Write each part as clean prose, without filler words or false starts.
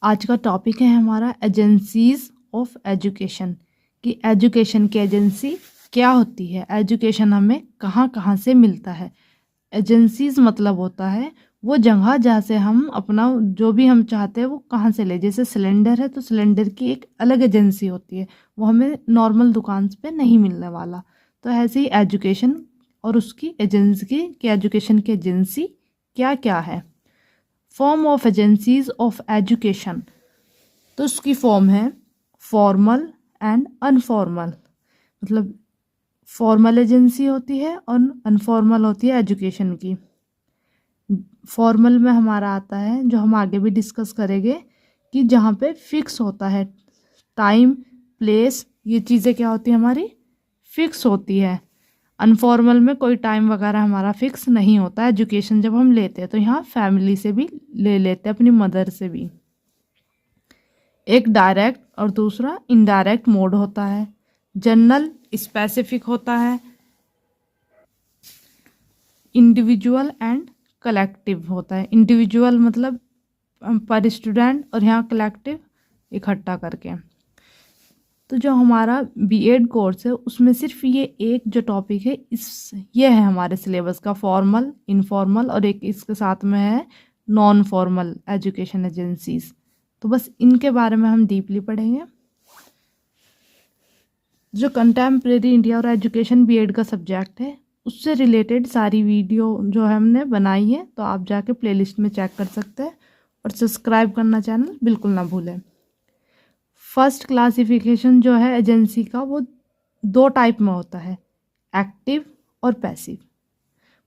आज का टॉपिक है हमारा एजेंसीज ऑफ एजुकेशन कि एजुकेशन की एजेंसी क्या होती है, एजुकेशन हमें कहाँ कहाँ से मिलता है। एजेंसीज मतलब होता है वो जगह जहाँ से हम अपना जो भी हम चाहते हैं वो कहाँ से ले। जैसे सिलेंडर है तो सिलेंडर की एक अलग एजेंसी होती है, वो हमें नॉर्मल दुकान पे नहीं मिलने वाला। तो ऐसे ही एजुकेशन और उसकी एजेंसी की एजुकेशन की एजेंसी क्या क्या है। Form of agencies of education, तो उसकी फॉर्म है फॉर्मल एंड अनफॉर्मल। मतलब फॉर्मल एजेंसी होती है और अनफॉर्मल होती है एजुकेशन की। फॉर्मल में हमारा आता है जो हम आगे भी डिस्कस करेंगे कि जहाँ पे फिक्स होता है टाइम प्लेस, ये चीज़ें क्या होती है हमारी फिक्स होती है। अनफॉर्मल में कोई टाइम वगैरह हमारा फिक्स नहीं होता। एजुकेशन जब हम लेते हैं तो यहाँ फैमिली से भी ले लेते हैं, अपनी मदर से भी। एक डायरेक्ट और दूसरा इनडायरेक्ट मोड होता है। जनरल स्पेसिफिक होता है, इंडिविजुअल एंड कलेक्टिव होता है। इंडिविजुअल मतलब पर स्टूडेंट और यहाँ कलेक्टिव इकट्ठा करके। तो जो हमारा बीएड कोर्स है उसमें सिर्फ ये एक जो टॉपिक है ये है हमारे सिलेबस का, फॉर्मल इनफॉर्मल, और एक इसके साथ में है नॉन फॉर्मल एजुकेशन एजेंसीज। तो बस इनके बारे में हम डीपली पढ़ेंगे। जो कंटेम्प्रेरी इंडिया और एजुकेशन बीएड का सब्जेक्ट है उससे रिलेटेड सारी वीडियो जो है हमने बनाई है, तो आप जाके प्लेलिस्ट में चेक कर सकते हैं। और सब्सक्राइब करना चैनल बिल्कुल ना भूलें। फर्स्ट क्लासिफिकेशन जो है एजेंसी का वो दो टाइप में होता है, एक्टिव और पैसिव।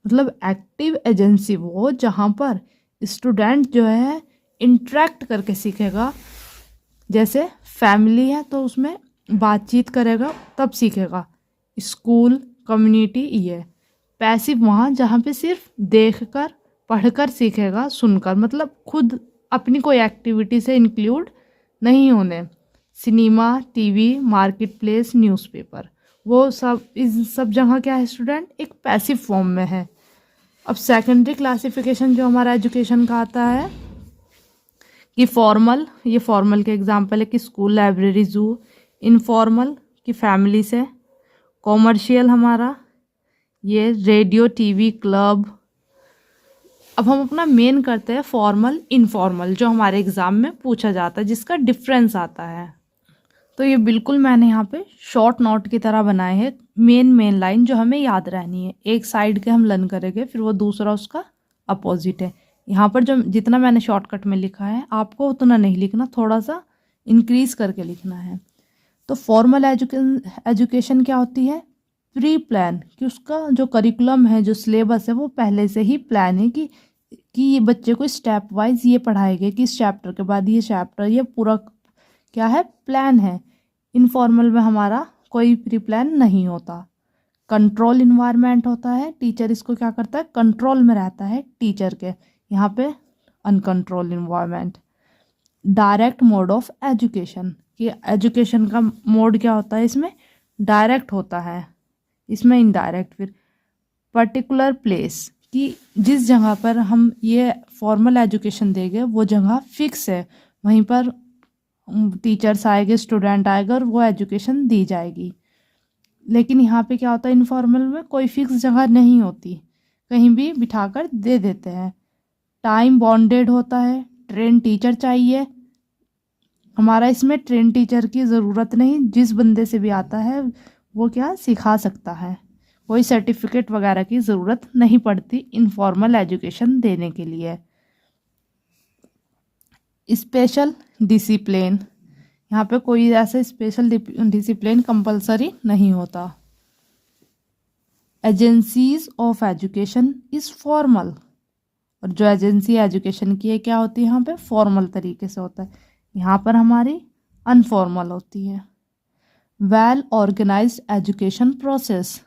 मतलब एक्टिव एजेंसी वो जहाँ पर स्टूडेंट जो है इंटरेक्ट करके सीखेगा। जैसे फैमिली है तो उसमें बातचीत करेगा तब सीखेगा, स्कूल कम्युनिटी ये। पैसिव वहाँ जहाँ पे सिर्फ देखकर पढ़कर सीखेगा, सुनकर, मतलब खुद अपनी कोई एक्टिविटी से इंक्लूड नहीं होने। Cinema, TV, market place, newspaper, वो सब इस सब जगह क्या है स्टूडेंट एक पैसिव फॉर्म में है। अब सेकेंडरी क्लासिफिकेशन जो हमारा एजुकेशन का आता है कि फॉर्मल, ये फॉर्मल के एग्जांपल है कि स्कूल, लाइब्रेरी, जू। इनफॉर्मल की फैमिली से। कॉमर्शियल हमारा ये रेडियो, टीवी, क्लब। अब हम अपना मेन करते हैं फॉर्मल इनफॉर्मल, जो हमारे एग्ज़ाम में पूछा जाता है, जिसका डिफरेंस आता है। तो ये बिल्कुल मैंने यहाँ पे शॉर्ट नोट की तरह बनाए हैं, मेन लाइन जो हमें याद रहनी है। एक साइड के हम लर्न करेंगे, फिर वो दूसरा उसका अपोजिट है। यहाँ पर जो जितना मैंने शॉर्टकट में लिखा है आपको उतना नहीं लिखना, थोड़ा सा इंक्रीज करके लिखना है। तो फॉर्मल एजुकेशन क्या होती है, प्री प्लान, कि उसका जो करिकुलम है, जो सिलेबस है, वो पहले से ही प्लान है कि ये बच्चे को स्टेप वाइज ये पढ़ाएंगे कि इस चैप्टर के बाद ये चैप्टर, ये पूरा क्या है प्लान है। इनफॉर्मल में हमारा कोई प्री प्लान नहीं होता। कंट्रोल इन्वायरमेंट होता है, टीचर इसको क्या करता है कंट्रोल में रहता है टीचर के, यहाँ पे uncontrol environment. Direct mode of education, कि एजुकेशन का मोड क्या होता है इसमें डायरेक्ट होता है, इसमें इनडायरेक्ट। फिर पर्टिकुलर प्लेस, कि जिस जगह पर हम ये फॉर्मल एजुकेशन देंगे वो जगह फिक्स है, वहीं पर टीचर्स आएंगे, स्टूडेंट आएगा और वो एजुकेशन दी जाएगी। लेकिन यहाँ पे क्या होता है इनफॉर्मल में कोई फिक्स जगह नहीं होती, कहीं भी बिठाकर दे देते हैं। टाइम बॉन्डेड होता है, ट्रेन टीचर चाहिए। हमारा इसमें ट्रेन टीचर की ज़रूरत नहीं, जिस बंदे से भी आता है वो क्या सिखा सकता है, कोई सर्टिफिकेट वगैरह की ज़रूरत नहीं पड़ती इनफॉर्मल एजुकेशन देने के लिए। स्पेशल डिसिप्लिन, यहाँ पे कोई ऐसा स्पेशल डिसिप्लिन कंपलसरी नहीं होता। Agencies of education is formal, और जो एजेंसी एजुकेशन की है क्या होती है यहाँ पे फॉर्मल तरीके से होता है, यहाँ पर हमारी अनफॉर्मल होती है। वेल ऑर्गेनाइज्ड एजुकेशन प्रोसेस,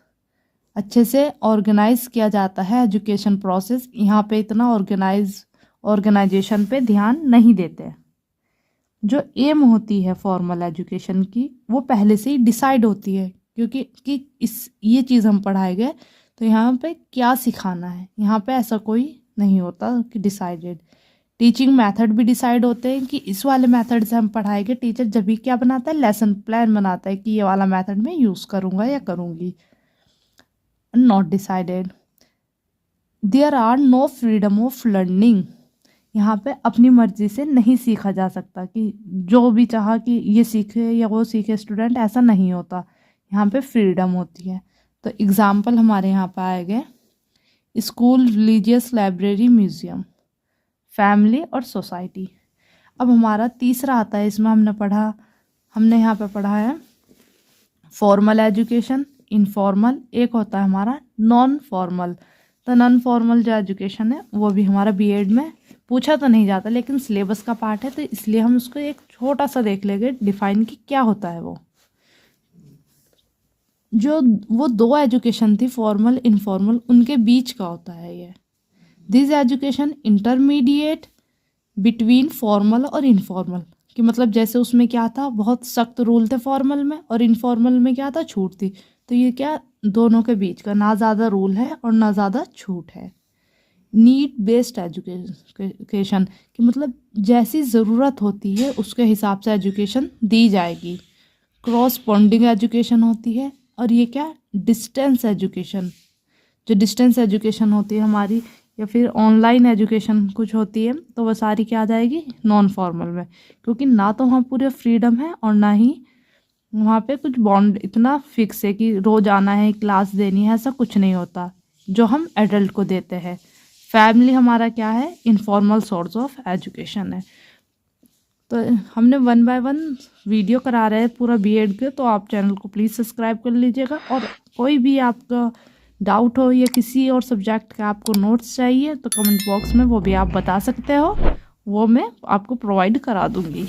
अच्छे से ऑर्गेनाइज किया जाता है एजुकेशन प्रोसेस, यहाँ पे इतना ऑर्गेनाइजेशन पे ध्यान नहीं देते। जो एम होती है फॉर्मल एजुकेशन की वो पहले से ही डिसाइड होती है, क्योंकि कि ये चीज़ हम पढ़ाए गए तो यहाँ पे क्या सिखाना है, यहाँ पे ऐसा कोई नहीं होता कि डिसाइडेड। टीचिंग मेथड भी डिसाइड होते हैं कि इस वाले मेथड से हम पढ़ाएंगे। टीचर जब भी क्या बनाता है, लेसन प्लान बनाता है कि ये वाला मेथड मैं यूज़ करूँगा या करूँगी। Not decided. There are no freedom of learning. यहाँ पे अपनी मर्जी से नहीं सीखा जा सकता कि जो भी चाहा कि ये सीखे या वो सीखे स्टूडेंट, ऐसा नहीं होता। यहाँ पे फ्रीडम होती है। तो एग्जाम्पल हमारे यहाँ पे आएंगे school, religious, library, museum, family और सोसाइटी। अब हमारा तीसरा आता है, इसमें हमने यहाँ पे पढ़ा है फॉर्मल एजुकेशन, इनफॉर्मल, एक होता है हमारा नॉन फॉर्मल। तो नॉन फॉर्मल जो एजुकेशन है वो भी हमारा बीएड में पूछा तो नहीं जाता, लेकिन सिलेबस का पार्ट है, तो इसलिए हम उसको एक छोटा सा देख लेंगे डिफाइन कि क्या होता है वो। वो दो एजुकेशन थी, फॉर्मल इनफॉर्मल, उनके बीच का होता है ये। This education intermediate between formal और इनफॉर्मल, कि मतलब जैसे उसमें क्या था, बहुत सख्त रूल थे फॉर्मल में, और इनफॉर्मल में क्या था, छूट थी। तो ये क्या, दोनों के बीच का, ना ज़्यादा रूल है और ना ज़्यादा छूट है। नीड बेस्ड एजुकेशन, कि मतलब जैसी ज़रूरत होती है उसके हिसाब से एजुकेशन दी जाएगी। क्रॉसपॉन्डिंग एजुकेशन होती है। और ये क्या, डिस्टेंस एजुकेशन, जो डिस्टेंस एजुकेशन होती है हमारी, या फिर ऑनलाइन एजुकेशन कुछ होती है, तो वह सारी क्या आ जाएगी, नॉन फॉर्मल में। क्योंकि ना तो वहाँ पूरे फ्रीडम है और ना ही वहाँ पे कुछ बॉन्ड इतना फिक्स है कि रोज़ आना है, क्लास देनी है, ऐसा कुछ नहीं होता जो हम एडल्ट को देते हैं। फैमिली हमारा क्या है, इनफॉर्मल सोर्स ऑफ एजुकेशन है। तो हमने 1 बाय 1 वीडियो करा रहे हैं पूरा बीएड के, तो आप चैनल को प्लीज़ सब्सक्राइब कर लीजिएगा। और कोई भी आपका डाउट हो या किसी और सब्जेक्ट का आपको नोट्स चाहिए तो कमेंट बॉक्स में वो भी आप बता सकते हो, वो मैं आपको प्रोवाइड करा दूँगी।